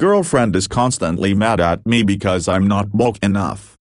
girlfriend is constantly mad at me because I'm not woke enough.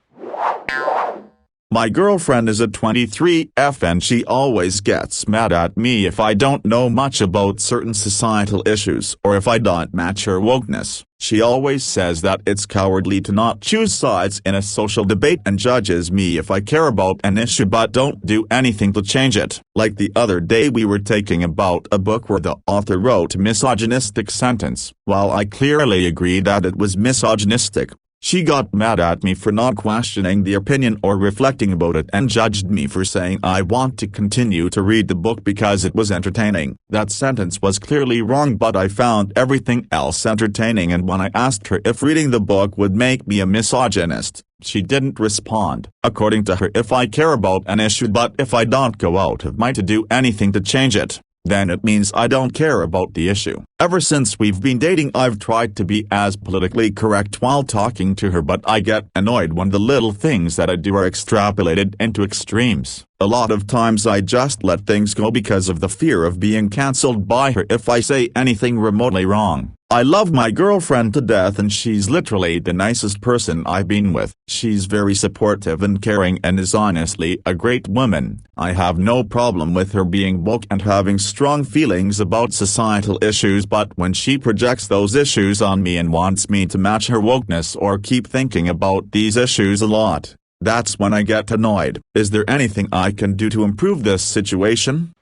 My girlfriend is a 23F and she always gets mad at me if I don't know much about certain societal issues or if I don't match her wokeness. She always says that it's cowardly to not choose sides in a social debate and judges me if I care about an issue but don't do anything to change it. Like the other day we were talking about a book where the author wrote a misogynistic sentence. While I clearly agreed that it was misogynistic, she got mad at me for not questioning the opinion or reflecting about it and judged me for saying I want to continue to read the book because it was entertaining. That sentence was clearly wrong, but I found everything else entertaining, and when I asked her if reading the book would make me a misogynist, she didn't respond. According to her, if I care about an issue but if I don't go out of my to do anything to change it, then it means I don't care about the issue. Ever since we've been dating I've tried to be as politically correct while talking to her, but I get annoyed when the little things that I do are extrapolated into extremes. A lot of times I just let things go because of the fear of being cancelled by her if I say anything remotely wrong. I love my girlfriend to death and she's literally the nicest person I've been with. She's very supportive and caring and is honestly a great woman. I have no problem with her being woke and having strong feelings about societal issues, but when she projects those issues on me and wants me to match her wokeness or keep thinking about these issues a lot, that's when I get annoyed. Is there anything I can do to improve this situation?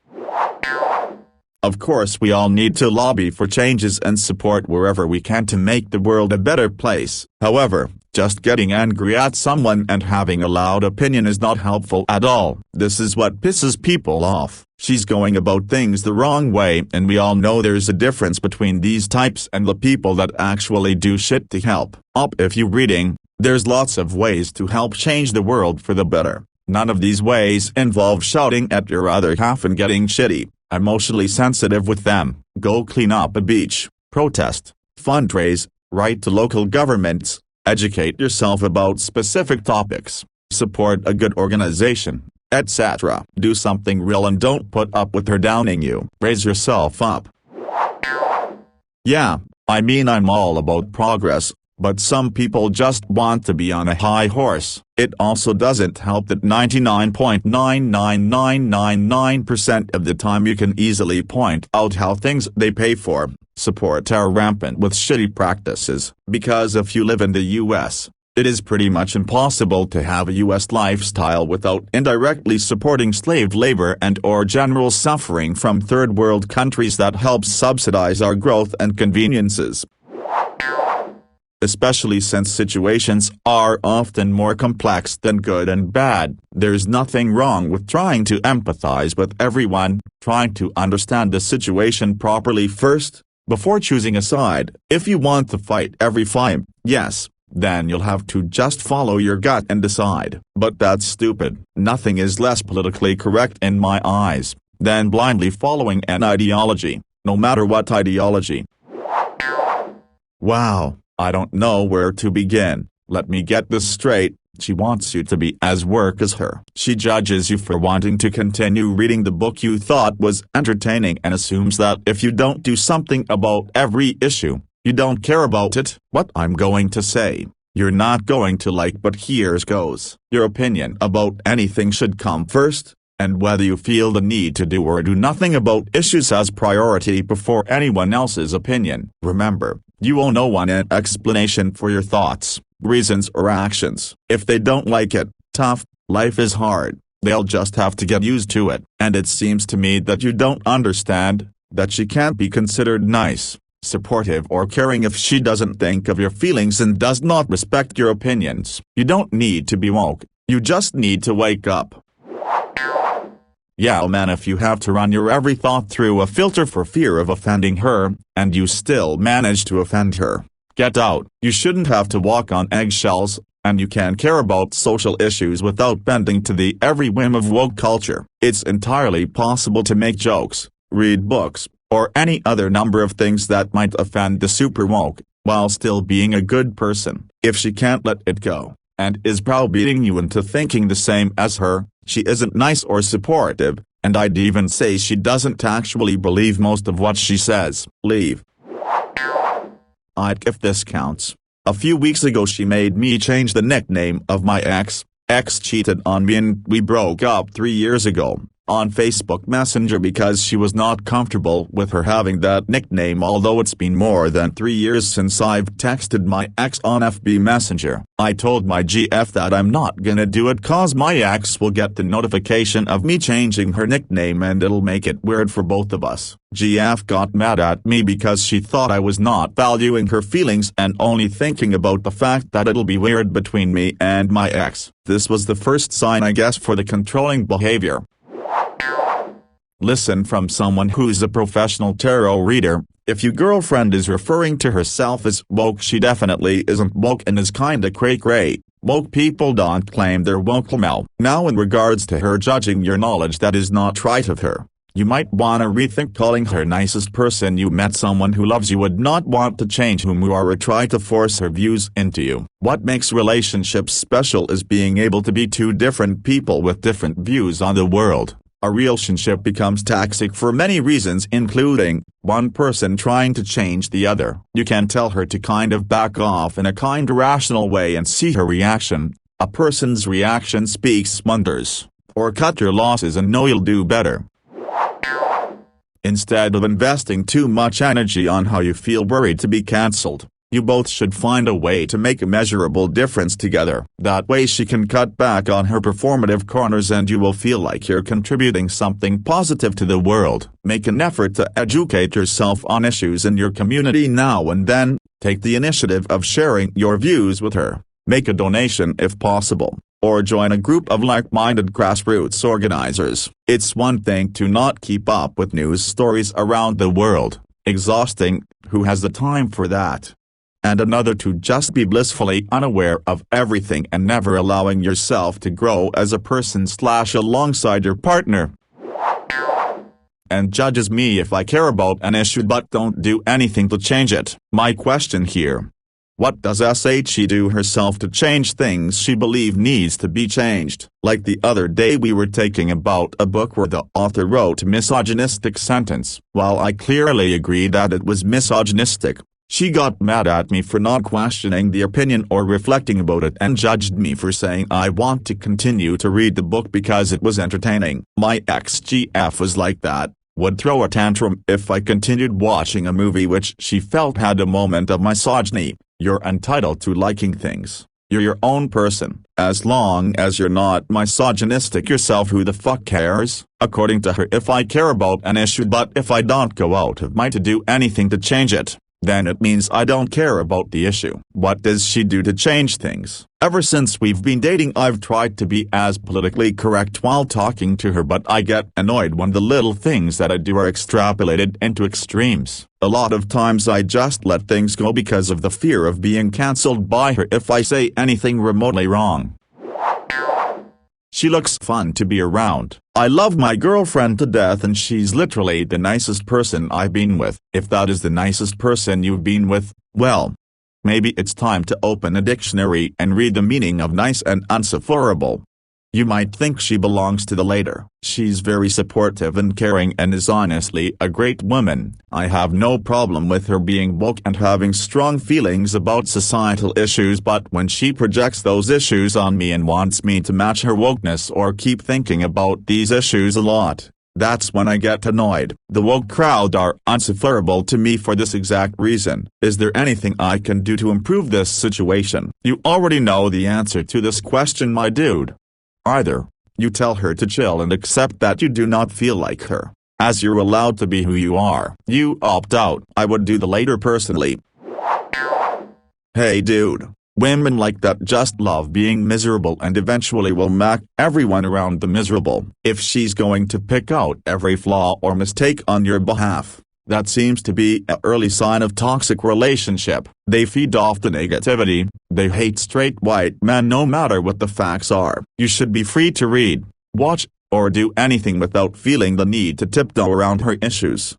Of course we all need to lobby for changes and support wherever we can to make the world a better place. However, just getting angry at someone and having a loud opinion is not helpful at all. This is what pisses people off. She's going about things the wrong way, and we all know there's a difference between these types and the people that actually do shit to help. If you're reading, there's lots of ways to help change the world for the better. None of these ways involve shouting at your other half and getting shitty, emotionally sensitive with them. Go clean up a beach, protest, fundraise, write to local governments, educate yourself about specific topics, support a good organization, etc. Do something real and don't put up with her downing you. Raise yourself up. Yeah, I mean I'm all about progress, but some people just want to be on a high horse. It also doesn't help that 99.99999% of the time you can easily point out how things they pay for, support are rampant with shitty practices, because if you live in the US, it is pretty much impossible to have a US lifestyle without indirectly supporting slave labor and or general suffering from third world countries that helps subsidize our growth and conveniences. Especially since situations are often more complex than good and bad, there's nothing wrong with trying to empathize with everyone, trying to understand the situation properly first, before choosing a side. If you want to fight every fight, yes, then you'll have to just follow your gut and decide. But that's stupid. Nothing is less politically correct in my eyes than blindly following an ideology, no matter what ideology. Wow. I don't know where to begin. Let me get this straight. She wants you to be as woke as her. She judges you for wanting to continue reading the book you thought was entertaining and assumes that if you don't do something about every issue, you don't care about it. What I'm going to say, you're not going to like, but here's goes. Your opinion about anything should come first, and whether you feel the need to do or do nothing about issues has priority before anyone else's opinion. Remember, you owe no one an explanation for your thoughts, reasons or actions. If they don't like it, tough, life is hard, they'll just have to get used to it. And it seems to me that you don't understand, that she can't be considered nice, supportive or caring if she doesn't think of your feelings and does not respect your opinions. You don't need to be woke, you just need to wake up. Yeah man, if you have to run your every thought through a filter for fear of offending her, and you still manage to offend her, get out. You shouldn't have to walk on eggshells, and you can care about social issues without bending to the every whim of woke culture. It's entirely possible to make jokes, read books, or any other number of things that might offend the super woke, while still being a good person. If she can't let it go, and is browbeating you into thinking the same as her, she isn't nice or supportive, and I'd even say she doesn't actually believe most of what she says. Leave. if this counts. A few weeks ago she made me change the nickname of my ex. Ex cheated on me and we broke up 3 years ago, on Facebook Messenger because she was not comfortable with her having that nickname. Although it's been more than 3 years since I've texted my ex on FB Messenger. I told my GF that I'm not gonna do it cause my ex will get the notification of me changing her nickname and it'll make it weird for both of us. GF got mad at me because she thought I was not valuing her feelings and only thinking about the fact that it'll be weird between me and my ex. This was the first sign I guess for the controlling behavior. Listen from someone who's a professional tarot reader. If your girlfriend is referring to herself as woke, she definitely isn't woke and is kinda cray-cray. Woke people don't claim they're woke. Now in regards to her judging your knowledge, that is not right of her. You might wanna rethink calling her nicest person you met. Someone who loves you would not want to change whom you are or try to force her views into you. What makes relationships special is being able to be two different people with different views on the world. A relationship becomes toxic for many reasons, including one person trying to change the other. You can tell her to kind of back off in a kind rational way and see her reaction. A person's reaction speaks wonders. Or cut your losses and know you'll do better. Instead of investing too much energy on how you feel worried to be cancelled, you both should find a way to make a measurable difference together. That way she can cut back on her performative corners and you will feel like you're contributing something positive to the world. Make an effort to educate yourself on issues in your community now and then. Take the initiative of sharing your views with her. Make a donation if possible, or join a group of like-minded grassroots organizers. It's one thing to not keep up with news stories around the world. Exhausting. Who has the time for that? And another to just be blissfully unaware of everything and never allowing yourself to grow as a person / alongside your partner. And judges me if I care about an issue but don't do anything to change it. My question here. What does she do herself to change things she believes needs to be changed? Like the other day we were talking about a book where the author wrote a misogynistic sentence. While I clearly agree that it was misogynistic, she got mad at me for not questioning the opinion or reflecting about it and judged me for saying I want to continue to read the book because it was entertaining. My ex-GF was like that, would throw a tantrum if I continued watching a movie which she felt had a moment of misogyny. You're entitled to liking things. You're your own person. As long as you're not misogynistic yourself, who the fuck cares? According to her, if I care about an issue but if I don't go out of my to do anything to change it, then it means I don't care about the issue. What does she do to change things? Ever since we've been dating I've tried to be as politically correct while talking to her, but I get annoyed when the little things that I do are extrapolated into extremes. A lot of times I just let things go because of the fear of being cancelled by her if I say anything remotely wrong. She looks fun to be around. I love my girlfriend to death and she's literally the nicest person I've been with. If that is the nicest person you've been with, well, maybe it's time to open a dictionary and read the meaning of nice and insufferable. You might think she belongs to the latter. She's very supportive and caring and is honestly a great woman. I have no problem with her being woke and having strong feelings about societal issues, but when she projects those issues on me and wants me to match her wokeness or keep thinking about these issues a lot, that's when I get annoyed. The woke crowd are insufferable to me for this exact reason. Is there anything I can do to improve this situation? You already know the answer to this question, my dude. Either you tell her to chill and accept that you do not feel like her, as you're allowed to be who you are. You opt out. I would do the latter personally. Hey dude, women like that just love being miserable and eventually will make everyone around them miserable. If she's going to pick out every flaw or mistake on your behalf, that seems to be an early sign of toxic relationship. They feed off the negativity. They hate straight white men no matter what the facts are. You should be free to read, watch, or do anything without feeling the need to tiptoe around her issues.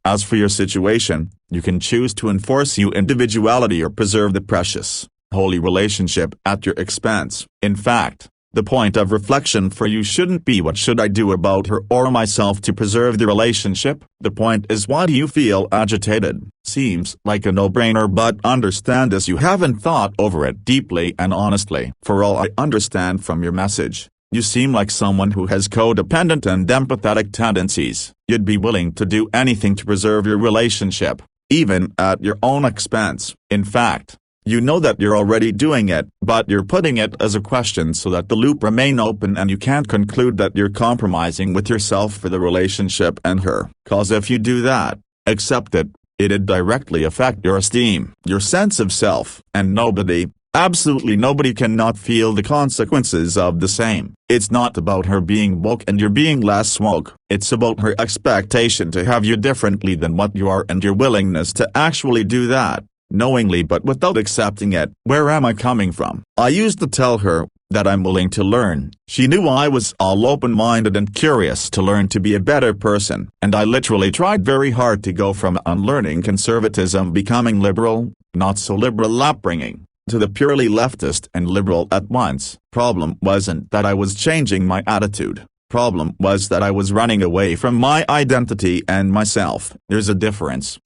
As for your situation, you can choose to enforce your individuality or preserve the precious, holy relationship at your expense. In fact, The point of reflection for you shouldn't be what should I do about her or myself to preserve the relationship. The point is, why do you feel agitated? Seems like a no-brainer, but understand this: you haven't thought over it deeply and honestly. For all I understand from your message, you seem like someone who has codependent and empathetic tendencies. You'd be willing to do anything to preserve your relationship, even at your own expense. In fact, you know that you're already doing it, but you're putting it as a question so that the loop remain open and you can't conclude that you're compromising with yourself for the relationship and her. Cause if you do that, accept it, it'd directly affect your esteem, your sense of self, and nobody, absolutely nobody, cannot feel the consequences of the same. It's not about her being woke and you're being less woke. It's about her expectation to have you differently than what you are and your willingness to actually do that, knowingly but without accepting it. Where am I coming from? I used to tell her that I'm willing to learn. She knew I was all open-minded and curious to learn to be a better person, and I literally tried very hard to go from unlearning conservatism, becoming liberal, not so liberal upbringing, to the purely leftist and liberal at once. Problem wasn't that I was changing my attitude. Problem was that I was running away from my identity and myself. There's a difference.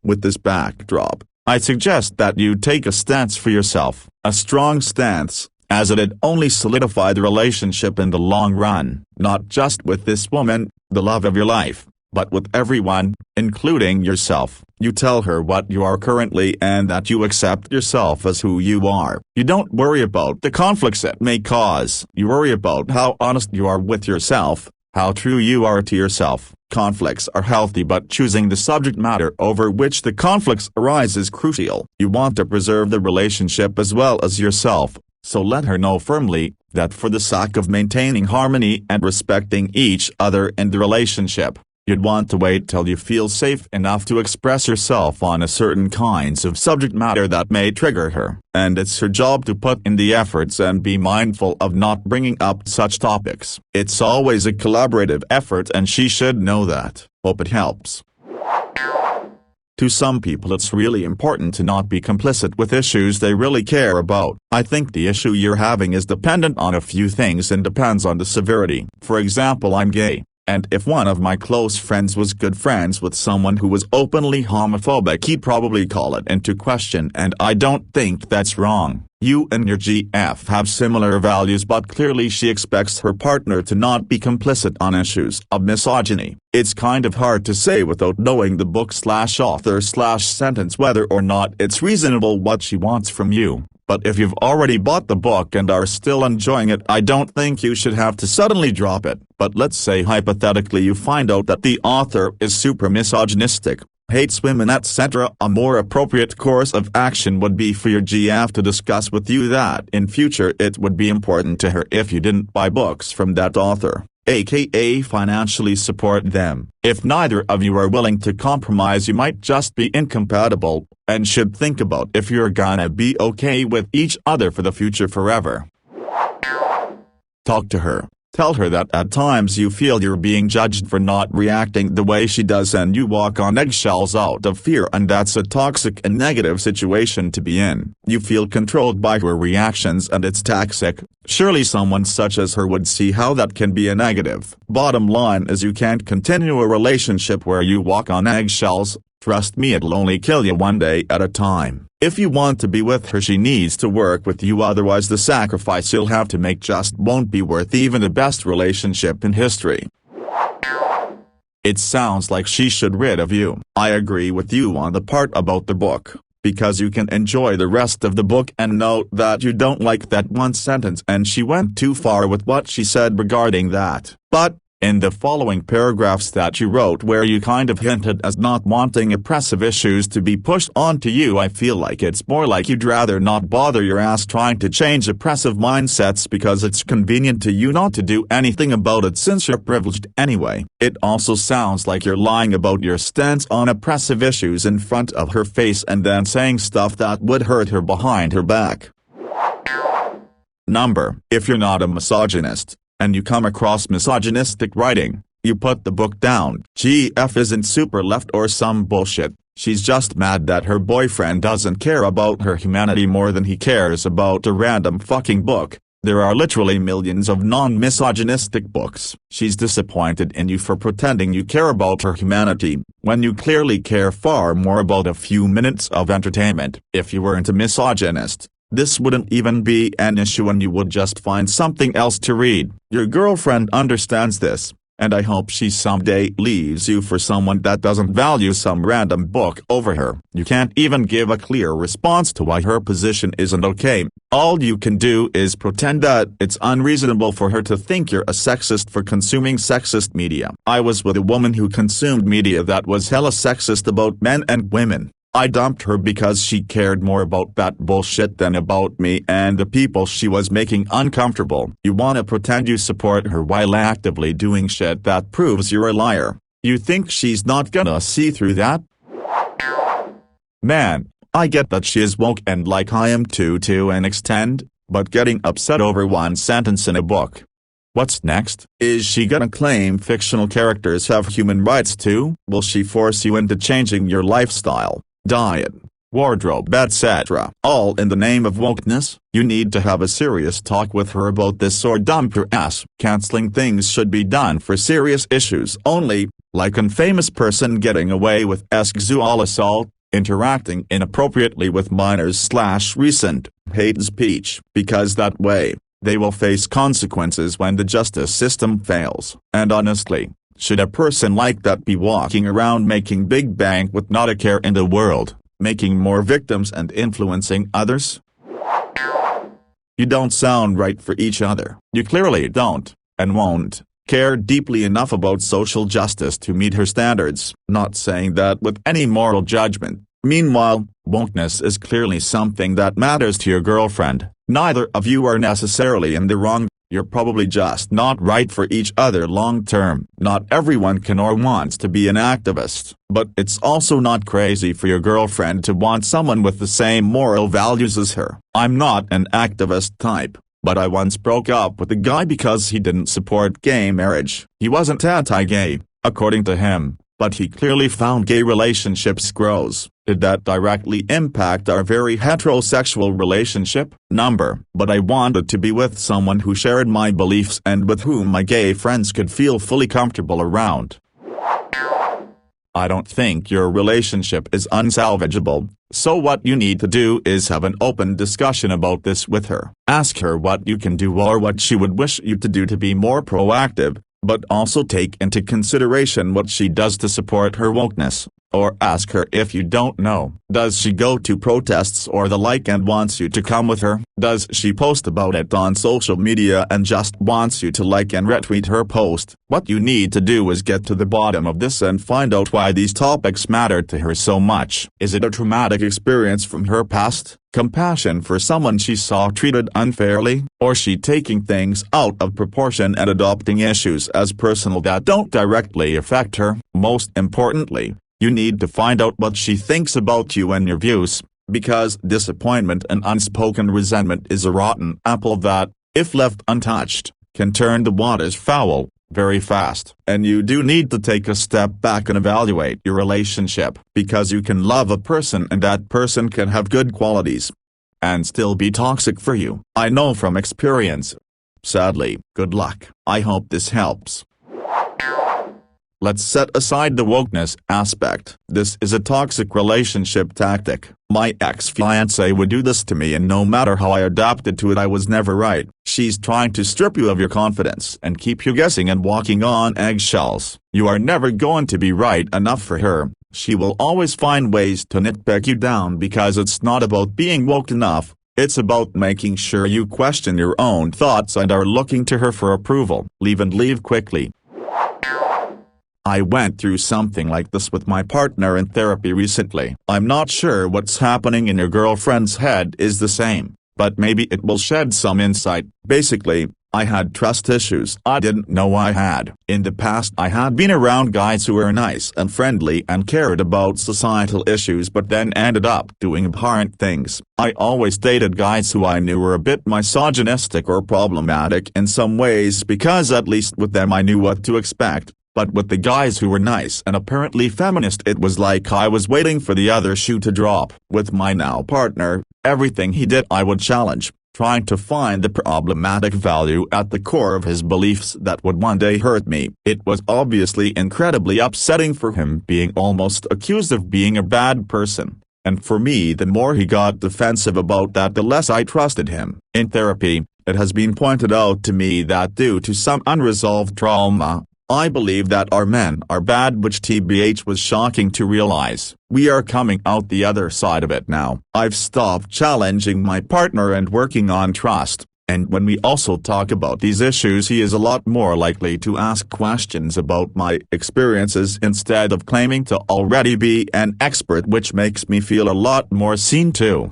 With this backdrop, I suggest that you take a stance for yourself, a strong stance, as it'd only solidify the relationship in the long run, not just with this woman, the love of your life, but with everyone, including yourself. You tell her what you are currently and that you accept yourself as who you are. You don't worry about the conflicts it may cause. You worry about how honest you are with yourself, how true you are to yourself. Conflicts are healthy, but choosing the subject matter over which the conflicts arise is crucial. You want to preserve the relationship as well as yourself, so let her know firmly that for the sake of maintaining harmony and respecting each other in the relationship, you'd want to wait till you feel safe enough to express yourself on a certain kinds of subject matter that may trigger her. And it's her job to put in the efforts and be mindful of not bringing up such topics. It's always a collaborative effort and she should know that. Hope it helps. To some people it's really important to not be complicit with issues they really care about. I think the issue you're having is dependent on a few things and depends on the severity. For example, I'm gay. And if one of my close friends was good friends with someone who was openly homophobic, he'd probably call it into question, and I don't think that's wrong. You and your GF have similar values, but clearly she expects her partner to not be complicit on issues of misogyny. It's kind of hard to say without knowing the book/author/sentence whether or not it's reasonable what she wants from you. But if you've already bought the book and are still enjoying it, I don't think you should have to suddenly drop it. But let's say hypothetically you find out that the author is super misogynistic, hates women, etc. A more appropriate course of action would be for your GF to discuss with you that in future it would be important to her if you didn't buy books from that author, aka financially support them. If neither of you are willing to compromise, you might just be incompatible, and should think about if you're gonna be okay with each other for the future forever. Talk to her. Tell her that at times you feel you're being judged for not reacting the way she does and you walk on eggshells out of fear, and that's a toxic and negative situation to be in. You feel controlled by her reactions and it's toxic. Surely someone such as her would see how that can be a negative. Bottom line is you can't continue a relationship where you walk on eggshells. Trust me, it'll only kill you one day at a time. If you want to be with her, she needs to work with you, otherwise the sacrifice you'll have to make just won't be worth even the best relationship in history. It sounds like she should rid of you. I agree with you on the part about the book, because you can enjoy the rest of the book and note that you don't like that one sentence and she went too far with what she said regarding that. But in the following paragraphs that you wrote where you kind of hinted as not wanting oppressive issues to be pushed onto you, I feel like it's more like you'd rather not bother your ass trying to change oppressive mindsets because it's convenient to you not to do anything about it since you're privileged anyway. It also sounds like you're lying about your stance on oppressive issues in front of her face and then saying stuff that would hurt her behind her back. If you're not a misogynist, and you come across misogynistic writing, you put the book down. GF isn't super left or some bullshit. She's just mad that her boyfriend doesn't care about her humanity more than he cares about a random fucking book. There are literally millions of non-misogynistic books. She's disappointed in you for pretending you care about her humanity, when you clearly care far more about a few minutes of entertainment. If you weren't a misogynist, this wouldn't even be an issue and you would just find something else to read. Your girlfriend understands this, and I hope she someday leaves you for someone that doesn't value some random book over her. You can't even give a clear response to why her position isn't okay. All you can do is pretend that it's unreasonable for her to think you're a sexist for consuming sexist media. I was with a woman who consumed media that was hella sexist about men and women. I dumped her because she cared more about that bullshit than about me and the people she was making uncomfortable. You wanna pretend you support her while actively doing shit that proves you're a liar. You think she's not gonna see through that? Man, I get that she is woke and like I am too to an extent, but getting upset over one sentence in a book. What's next? Is she gonna claim fictional characters have human rights too? Will she force you into changing your lifestyle, diet, wardrobe, etc., all in the name of wokeness? You need to have a serious talk with her about this or dump her ass. Canceling things should be done for serious issues only, like an famous person getting away with sexual assault, interacting inappropriately with minors/recent hate speech, because that way, they will face consequences when the justice system fails. And honestly, should a person like that be walking around making big bank with not a care in the world, making more victims and influencing others? You don't sound right for each other. You clearly don't, and won't, care deeply enough about social justice to meet her standards. Not saying that with any moral judgment. Meanwhile, wokeness is clearly something that matters to your girlfriend. Neither of you are necessarily in the wrong. You're probably just not right for each other long term. Not everyone can or wants to be an activist, but it's also not crazy for your girlfriend to want someone with the same moral values as her. I'm not an activist type, but I once broke up with a guy because he didn't support gay marriage. He wasn't anti-gay, according to him, but he clearly found gay relationships gross. Did that directly impact our very heterosexual relationship? But I wanted to be with someone who shared my beliefs and with whom my gay friends could feel fully comfortable around. I don't think your relationship is unsalvageable, so what you need to do is have an open discussion about this with her. Ask her what you can do or what she would wish you to do to be more proactive, but also take into consideration what she does to support her wokeness. Or ask her if you don't know. Does she go to protests or the like and wants you to come with her? Does she post about it on social media and just wants you to like and retweet her post? What you need to do is get to the bottom of this and find out why these topics matter to her so much. Is it a traumatic experience from her past? Compassion for someone she saw treated unfairly? Or she taking things out of proportion and adopting issues as personal that don't directly affect her? Most importantly, you need to find out what she thinks about you and your views, because disappointment and unspoken resentment is a rotten apple that, if left untouched, can turn the waters foul, very fast. And you do need to take a step back and evaluate your relationship, because you can love a person and that person can have good qualities and still be toxic for you. I know from experience. Sadly, good luck. I hope this helps. Let's set aside the wokeness aspect. This is a toxic relationship tactic. My ex-fiancée would do this to me and no matter how I adapted to it I was never right. She's trying to strip you of your confidence and keep you guessing and walking on eggshells. You are never going to be right enough for her. She will always find ways to nitpick you down because it's not about being woke enough. It's about making sure you question your own thoughts and are looking to her for approval. Leave and leave quickly. I went through something like this with my partner in therapy recently. I'm not sure what's happening in your girlfriend's head is the same, but maybe it will shed some insight. Basically, I had trust issues I didn't know I had. In the past I had been around guys who were nice and friendly and cared about societal issues but then ended up doing abhorrent things. I always dated guys who I knew were a bit misogynistic or problematic in some ways because at least with them I knew what to expect. But with the guys who were nice and apparently feminist it was like I was waiting for the other shoe to drop. With my now partner, everything he did I would challenge. trying to find the problematic value at the core of his beliefs that would one day hurt me. It was obviously incredibly upsetting for him being almost accused of being a bad person. And for me, the more he got defensive about that, the less I trusted him. In therapy, it has been pointed out to me that due to some unresolved trauma, I believe that our men are bad, which TBH was shocking to realize. We are coming out the other side of it now. I've stopped challenging my partner and working on trust. And when we also talk about these issues, he is a lot more likely to ask questions about my experiences instead of claiming to already be an expert, which makes me feel a lot more seen too.